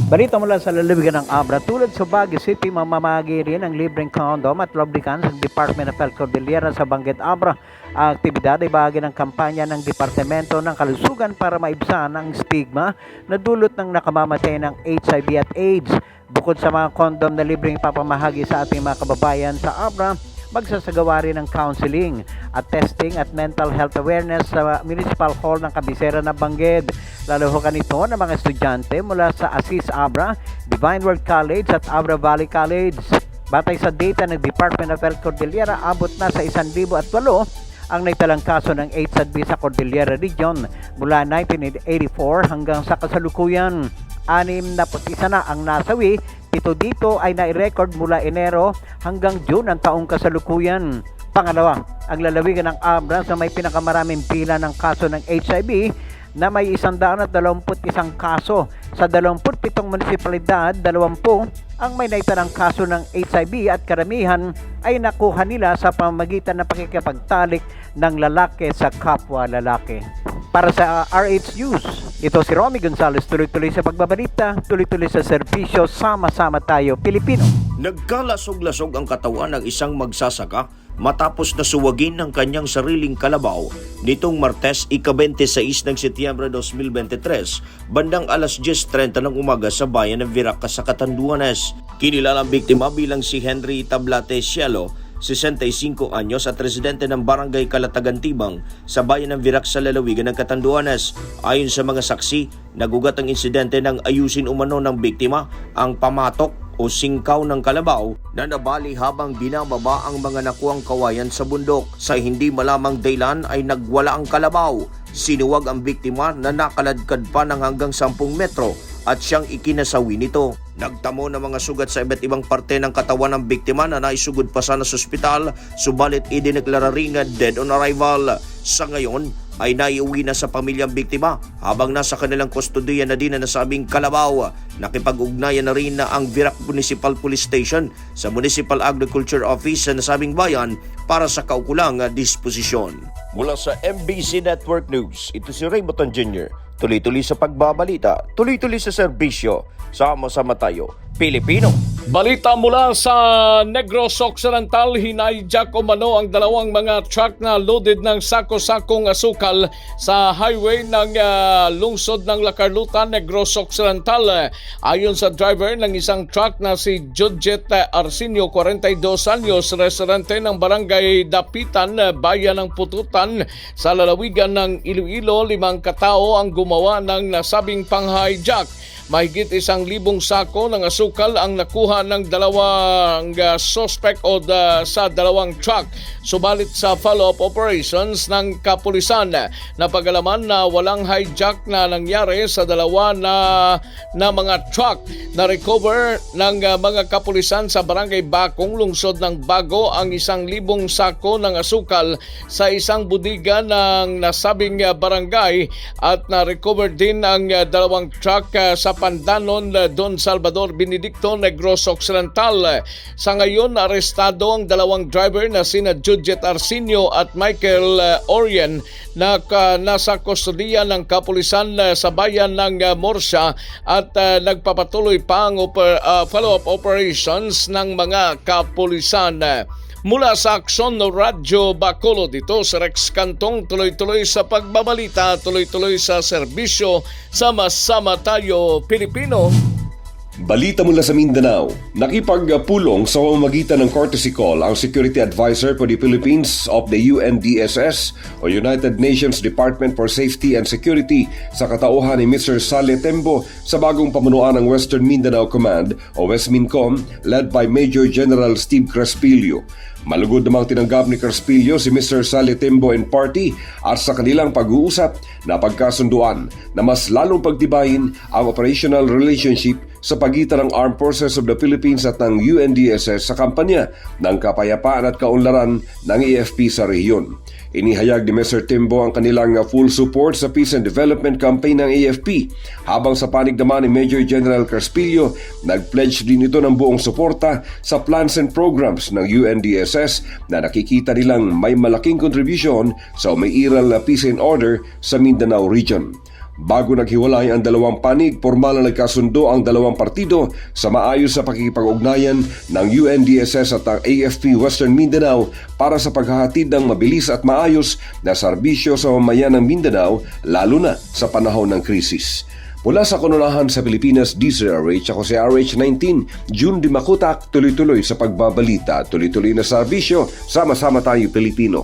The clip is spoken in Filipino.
Balita mula sa lalawigan ng Abra, tulad sa Baguio City, mamamahagi rin ang libreng condom at lubricants ng Department of Health Cordillera sa Banggit Abra. Ang aktibidad ay bahagi ng kampanya ng Departamento ng Kalusugan para maibsan ang stigma na dulot ng nakamamatay ng HIV at AIDS. Bukod sa mga condom na libreng ipapamahagi sa ating mga kababayan sa Abra, magsasagawa rin ng counseling at testing at mental health awareness sa Municipal Hall ng kabisera ng Bangged. Lalahukan ito ng mga estudyante mula sa Asis Abra, Divine Word College at Abra Valley College. Batay sa data ng Department of Health Cordillera, abot na sa 1,008 ang naitalang kaso ng HIV sa Cordillera Region mula 1984 hanggang sa kasalukuyan. 61 na ang nasawi, 7 dito ay nai-record mula Enero hanggang June ng taong kasalukuyan. Pangalawa, ang lalawigan ng Abra sa may pinakamaraming pila ng kaso ng HIV na may 121 kaso. Sa 27 munisipalidad, 20 ang may naitanang kaso ng HIV at karamihan ay nakuha nila sa pamamagitan ng pakikipagtalik ng lalaki sa kapwa lalaki. Para sa RH News, ito si Romy Gonzalez, tuloy-tuloy sa pagbabalita, tuloy-tuloy sa serbisyo, sama-sama tayo Pilipino. Nagkalasog-lasog ang katawan ng isang magsasaka matapos na suwagin ng kanyang sariling kalabaw nitong Martes, ika-26 ng Setyembre 2023, bandang alas 10:30 ng umaga sa bayan ng Viraca sa Catanduanes. Kinilalang biktima bilang si Henry Tablate Cielo, 65 anyos at residente ng Barangay Kalatagan Tibang sa bayan ng Virac sa lalawigan ng Catanduanes. Ayon sa mga saksi, nagugat ang insidente nang ayusin umano ng biktima ang pamatok o singkaw ng kalabaw na nabali habang binababa ang mga nakuang kawayan sa bundok. Sa hindi malamang daylan ay nagwala ang kalabaw. Sinuwag ang biktima na nakaladkad pa ng hanggang 10 metro at siyang ikinasawi nito. Nagtamo ng mga sugat sa iba't ibang parte ng katawan ng biktima na naisugod pa sana sa ospital, subalit idineklara ring dead on arrival. Sa ngayon ay naiuwi na sa pamilyang biktima habang nasa kanilang kustodiya na din na nasabing kalabaw. Nakipag-ugnayan na rin na ang Virac Municipal Police Station sa Municipal Agriculture Office sa nasabing bayan para sa kaukulang disposisyon. Mula sa MBC Network News, ito si Raymond Jr. Tuloy-tuloy sa pagbabalita, tuloy-tuloy sa serbisyo, sama-sama tayo Pilipino. Balita mula sa Negros Occidental, hinayjack umano ang dalawang mga truck na loaded ng sako-sakong asukal sa highway ng lungsod ng Lacarluta, Negros Occidental. Ayon sa driver ng isang truck na si Judget Arsenio, 42 anyos, residente ng Barangay Dapitan, Bayan ng Pututan sa lalawigan ng Iloilo, 5 katao ang gumawa ng nasabing pang-hijack. Mahigit 1,000 sako ng asukal ang nakuha ng dalawang suspect o sa dalawang truck. Subalit sa follow-up operations ng kapulisan, napagalaman na walang hijack na nangyari sa dalawa na mga truck. Na-recover ng mga kapulisan sa Barangay Bakong, lungsod ng Bago, ang 1,000 sako ng asukal sa isang budiga ng nasabing barangay at na-recover din ang dalawang truck sa Pandanon, Don Salvador Benedicto, Negros Occidental. Sa ngayon, arestado ang dalawang driver na sina Judget Arsenio at Michael Orien na nasa kustodiya ng kapulisan sa bayan ng Morsia at nagpapatuloy pa ang follow-up operations ng mga kapulisan. Mula sa Aksyon Radyo Bacolod, dito sa Rex Cantong, tuloy-tuloy sa pagbabalita, tuloy-tuloy sa serbisyo, sama-sama tayo Pilipino. Balita mula sa Mindanao, nakipagpulong sa pamamagitan ng courtesy call ang Security Advisor for the Philippines of the UNDSS o United Nations Department for Safety and Security sa katauhan ni Mr. Sale Tembo sa bagong pamunuan ng Western Mindanao Command o WestMINCOM led by Major General Steve Crespillo. Malugod namang tinanggap ni Crespillo si Mr. Sale Tembo and Party at sa kanilang pag-uusap na pagkasunduan na mas lalong pagtibayin ang operational relationship sa pagitan ng Armed Forces of the Philippines at ng UNDSS sa kampanya ng kapayapaan at kaunlaran ng AFP sa rehiyon. Inihayag ni Mr. Tembo ang kanilang full support sa Peace and Development Campaign ng AFP, habang sa panig naman ni Major General Crespillo, nag-pledge din ito ng buong suporta sa plans and programs ng UNDSS na nakikita nilang may malaking kontribusyon sa umairal na peace and order sa Mindanao region. Bago naghiwalay ang dalawang panig, formal na nagkasundo ang dalawang partido sa maayos sa pakikipag-ugnayan ng UNDSS at ang AFP Western Mindanao para sa paghahatid ng mabilis at maayos na serbisyo sa mamayan ng Mindanao, lalo na sa panahon ng krisis. Mula sa Kanunahan sa Pilipinas, DZRH, ako si RH19, June Dimakutak, tuloy-tuloy sa pagbabalita, tuloy-tuloy na serbisyo, sama-sama tayo Pilipino.